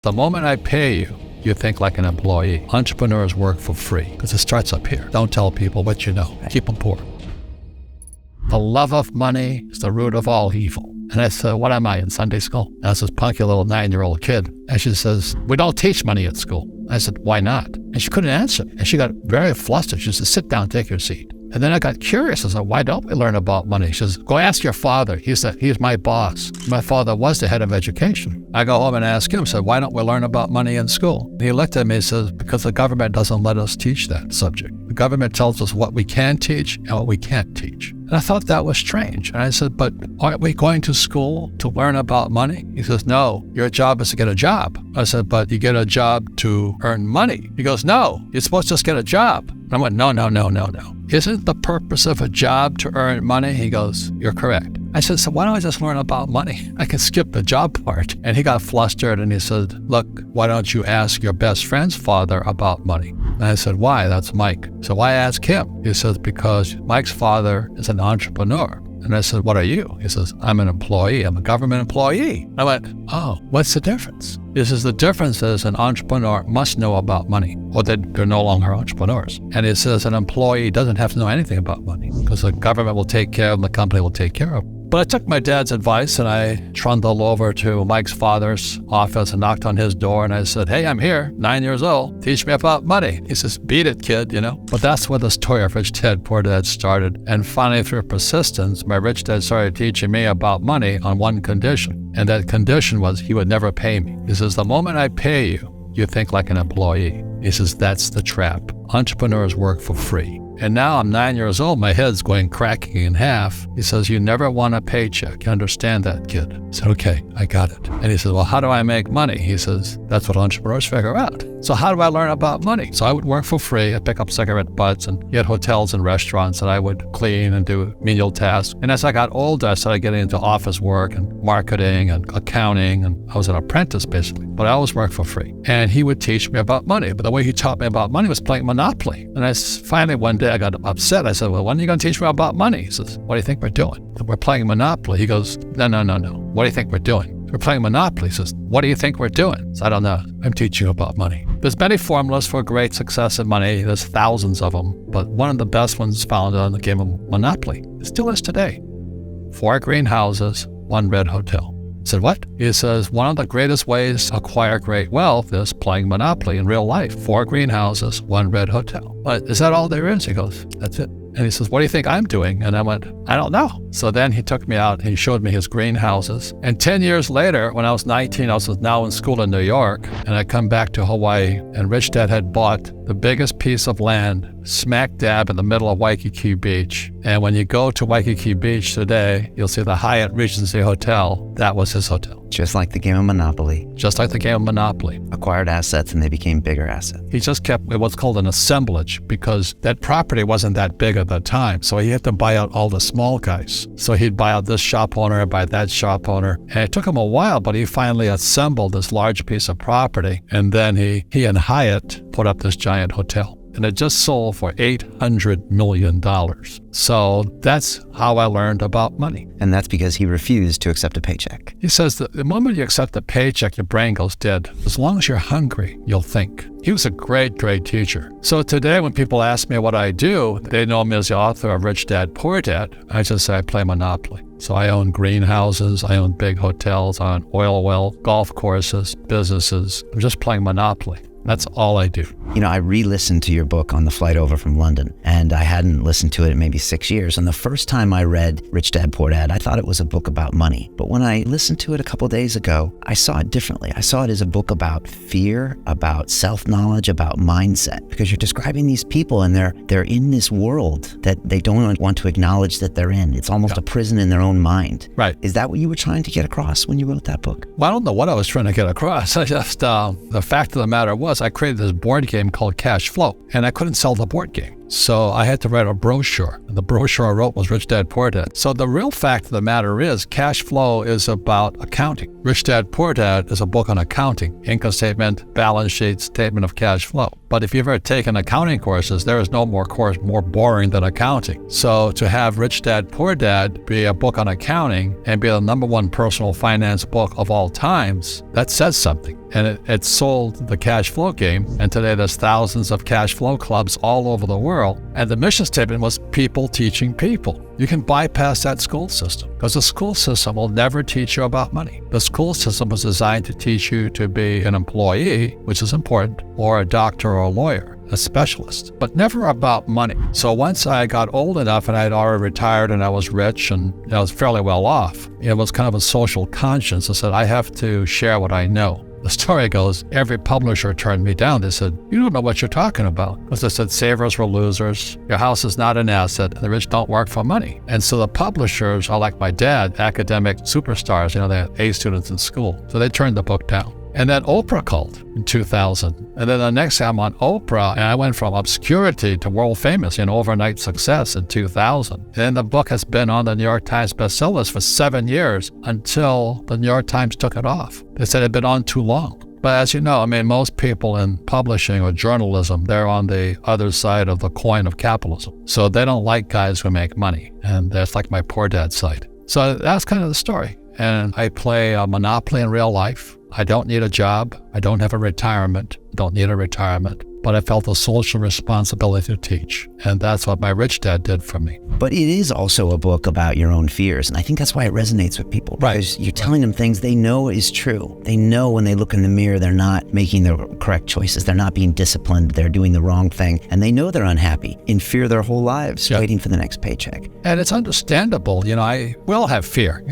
The moment I pay you, you think like an employee. Entrepreneurs work for free because it starts up here. Don't tell people what you know. Keep them poor. The love of money is the root of all evil. And I said, what am I in Sunday school? And I was this punky little 9-year-old kid. And she says, we don't teach money at school. I said, why not? And she couldn't answer. And she got very flustered. She said, sit down, take your seat. And then I got curious. I said, why don't we learn about money? She says, go ask your father. He's my boss. My father was the head of education. I go home and ask him, said, why don't we learn about money in school? And he looked at me and says, because the government doesn't let us teach that subject. The government tells us what we can teach and what we can't teach. And I thought that was strange. And I said, but aren't we going to school to learn about money? He says, no, your job is to get a job. I said, but you get a job to earn money. He goes, no, you're supposed to just get a job. And I went, no. Isn't the purpose of a job to earn money? He goes, you're correct. I said, so why don't I just learn about money? I can skip the job part. And he got flustered and he said, look, why don't you ask your best friend's father about money? And I said, why? That's Mike. So why ask him? He says, because Mike's father is an entrepreneur. And I said, what are you? He says, I'm an employee. I'm a government employee. I went, oh, what's the difference? He says, the difference is an entrepreneur must know about money, or they're no longer entrepreneurs. And he says an employee doesn't have to know anything about money because the government will take care of them, the company will take care of them. But I took my dad's advice and I trundled over to Mike's father's office and knocked on his door and I said, hey, I'm here, 9 years old. Teach me about money. He says, beat it, kid, But that's where the story of Rich Dad, Poor Dad started. And finally, through persistence, my rich dad started teaching me about money on one condition. And that condition was he would never pay me. He says, the moment I pay you, you think like an employee. He says, that's the trap. Entrepreneurs work for free. And now I'm 9 years old, my head's cracking in half. He says, you never want a paycheck. You understand that, kid? I said, okay, I got it. And he says, well, how do I make money? He says, that's what entrepreneurs figure out. So how do I learn about money? So I would work for free. I'd pick up cigarette butts and get hotels and restaurants, and I would clean and do menial tasks. And as I got older, I started getting into office work and marketing and accounting, and I was an apprentice basically, but I always worked for free. And he would teach me about money, but the way he taught me about money was playing Monopoly. And finally one day I got upset. I said, well, when are you going to teach me about money? He says, what do you think we're doing? We're playing Monopoly. He goes, no. What do you think we're doing? We're playing Monopoly. He says, what do you think we're doing? So I don't know. I'm teaching you about money. There's many formulas for great success in money. There's thousands of them, but one of the best ones found on the game of Monopoly. It still is today. 4 green houses, 1 red hotel. I said, what? He says, one of the greatest ways to acquire great wealth is playing Monopoly in real life. 4 greenhouses, 1 red hotel. But is that all there is? He goes, that's it. And he says, what do you think I'm doing? And I went, I don't know. So then he took me out and he showed me his greenhouses. And 10 years later, when I was 19, I was now in school in New York, and I come back to Hawaii, and Rich Dad had bought the biggest piece of land smack dab in the middle of Waikiki Beach. And when you go to Waikiki Beach today, you'll see the Hyatt Regency Hotel. That was his hotel. Just like the game of Monopoly. Just like the game of Monopoly. Acquired assets and they became bigger assets. He just kept what's called an assemblage because that property wasn't that big at the time. So he had to buy out all the small guys. So he'd buy out this shop owner, buy that shop owner. And it took him a while, but he finally assembled this large piece of property. And then he and Hyatt put up this giant hotel. And it just sold for $800 million. So that's how I learned about money. And that's because he refused to accept a paycheck. He says that the moment you accept a paycheck, your brain goes dead. As long as you're hungry, you'll think. He was a great, great teacher. So today when people ask me what I do, they know me as the author of Rich Dad, Poor Dad. I just say I play Monopoly. So I own greenhouses, I own big hotels, I own oil wells, golf courses, businesses. I'm just playing Monopoly. That's all I do. I re-listened to your book on the flight over from London, and I hadn't listened to it in maybe 6 years. And the first time I read Rich Dad, Poor Dad, I thought it was a book about money. But when I listened to it a couple days ago, I saw it differently. I saw it as a book about fear, about self-knowledge, about mindset, because you're describing these people and they're in this world that they don't want to acknowledge that they're in. It's almost a prison in their own mind. Right. Is that what you were trying to get across when you wrote that book? Well, I don't know what I was trying to get across. I just, the fact of the matter was I created this board game called Cash Flow, and I couldn't sell the board game. So I had to write a brochure. And the brochure I wrote was Rich Dad, Poor Dad. So the real fact of the matter is cash flow is about accounting. Rich Dad, Poor Dad is a book on accounting, income statement, balance sheet, statement of cash flow. But if you've ever taken accounting courses, there is no more course more boring than accounting. So to have Rich Dad, Poor Dad be a book on accounting and be the #1 personal finance book of all times, that says something. And it sold the cash flow game. And today there's thousands of cash flow clubs all over the world. And the mission statement was people teaching people. You can bypass that school system because the school system will never teach you about money. The school system was designed to teach you to be an employee, which is important, or a doctor or a lawyer, a specialist, but never about money. So once I got old enough and I had already retired and I was rich and I was fairly well off, it was kind of a social conscience. I said, I have to share what I know. The story goes, every publisher turned me down. They said, you don't know what you're talking about. Because they said, savers were losers. Your house is not an asset. And the rich don't work for money. And so the publishers are like my dad, academic superstars. They had A students in school. So they turned the book down. And then Oprah called in 2000. And then the next time I'm on Oprah, and I went from obscurity to world famous in overnight success in 2000. And then the book has been on the New York Times bestsellers for 7 years until the New York Times took it off. They said it had been on too long. But as you know, most people in publishing or journalism, they're on the other side of the coin of capitalism. So they don't like guys who make money. And that's like my poor dad's side. So that's kind of the story. And I play a Monopoly in real life. I don't need a job. I don't have a retirement. Don't need a retirement. But I felt a social responsibility to teach. And that's what my rich dad did for me. But it is also a book about your own fears. And I think that's why it resonates with people. Because you're telling them things they know is true. They know when they look in the mirror, they're not making the correct choices. They're not being disciplined. They're doing the wrong thing. And they know they're unhappy, in fear their whole lives, waiting for the next paycheck. And it's understandable. We all have fear.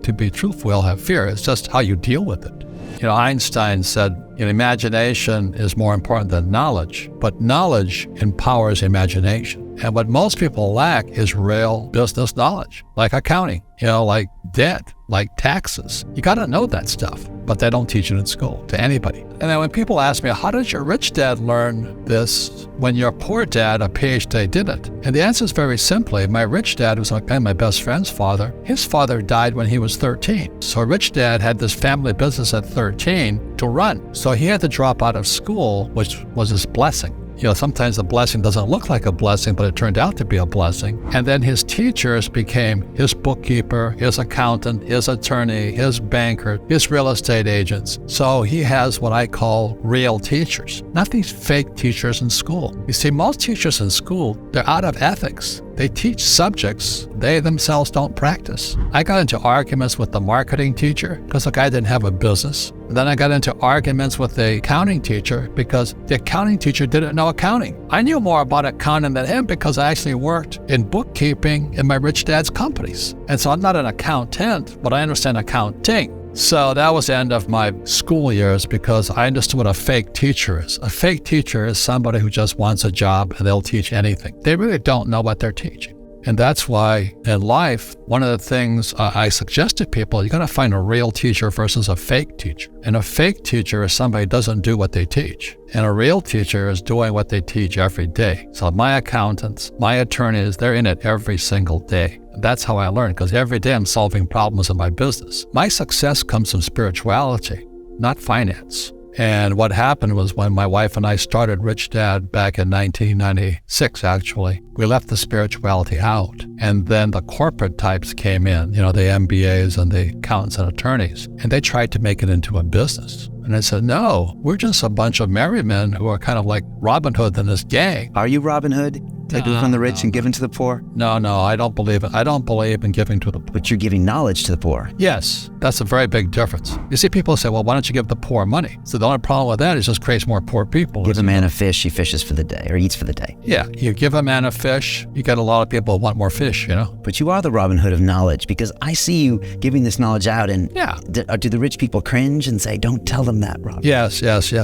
To be truthful, we all have fear. It's just how you deal with it. Einstein said, imagination is more important than knowledge, but knowledge empowers imagination. And what most people lack is real business knowledge, like accounting, like debt, like taxes. You got to know that stuff, but they don't teach it in school to anybody. And then when people ask me, how did your rich dad learn this when your poor dad, a PhD, didn't? And the answer is very simply, my rich dad was my best friend's father. His father died when he was 13. So rich dad had this family business at 13 to run. So he had to drop out of school, which was his blessing. Sometimes the blessing doesn't look like a blessing, but it turned out to be a blessing. And then his teachers became his bookkeeper, his accountant, his attorney, his banker, his real estate agents. So he has what I call real teachers, not these fake teachers in school. You see, most teachers in school, they're out of ethics. They teach subjects they themselves don't practice. I got into arguments with the marketing teacher because the guy didn't have a business. And then I got into arguments with the accounting teacher because the accounting teacher didn't know accounting. I knew more about accounting than him because I actually worked in bookkeeping in my rich dad's companies. And so I'm not an accountant, but I understand accounting. So that was the end of my school years because I understood what a fake teacher is. A fake teacher is somebody who just wants a job and they'll teach anything. They really don't know what they're teaching. And that's why in life, one of the things I suggest to people, you got to find a real teacher versus a fake teacher. And a fake teacher is somebody who doesn't do what they teach. And a real teacher is doing what they teach every day. So my accountants, my attorneys, they're in it every single day. That's how I learn, because every day I'm solving problems in my business. My success comes from spirituality, not finance. And what happened was when my wife and I started Rich Dad back in 1996, actually, we left the spirituality out. And then the corporate types came in, the MBAs and the accountants and attorneys, and they tried to make it into a business. And I said, no, we're just a bunch of merry men who are kind of like Robin Hood and this gang. Are you Robin Hood? Taking from the rich and giving to the poor? No, I don't believe it. I don't believe in giving to the poor. But you're giving knowledge to the poor. Yes, that's a very big difference. You see, people say, well, why don't you give the poor money? So the only problem with that is it just creates more poor people. Give a man a fish, he fishes for the day, or eats for the day. Yeah, you give a man a fish, you get a lot of people who want more fish, But you are the Robin Hood of knowledge, because I see you giving this knowledge out, and do the rich people cringe and say, don't tell them that, Robin? Yes.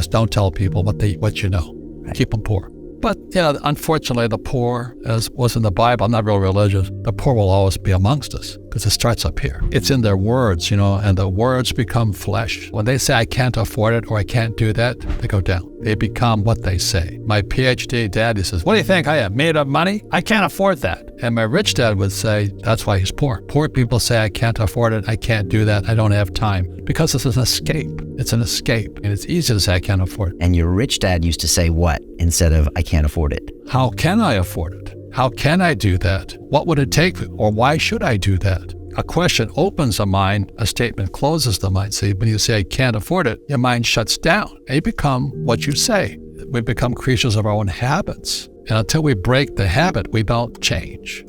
Don't tell people what you know. Right. Keep them poor. But, unfortunately, the poor, as was in the Bible, I'm not real religious, the poor will always be amongst us because it starts up here. It's in their words, and the words become flesh. When they say, I can't afford it or I can't do that, they go down. They become what they say. My PhD dad, he says, what do you think I am, made of money? I can't afford that. And my rich dad would say, that's why he's poor. Poor people say, I can't afford it, I can't do that, I don't have time. Because it's an escape. It's an escape. And it's easy to say, I can't afford it. And your rich dad used to say what instead of, I can't afford it? How can I afford it? How can I do that? What would it take? Or why should I do that? A question opens the mind, a statement closes the mind. See, when you say, I can't afford it, your mind shuts down. And you become what you say. We become creatures of our own habits. And until we break the habit, we don't change.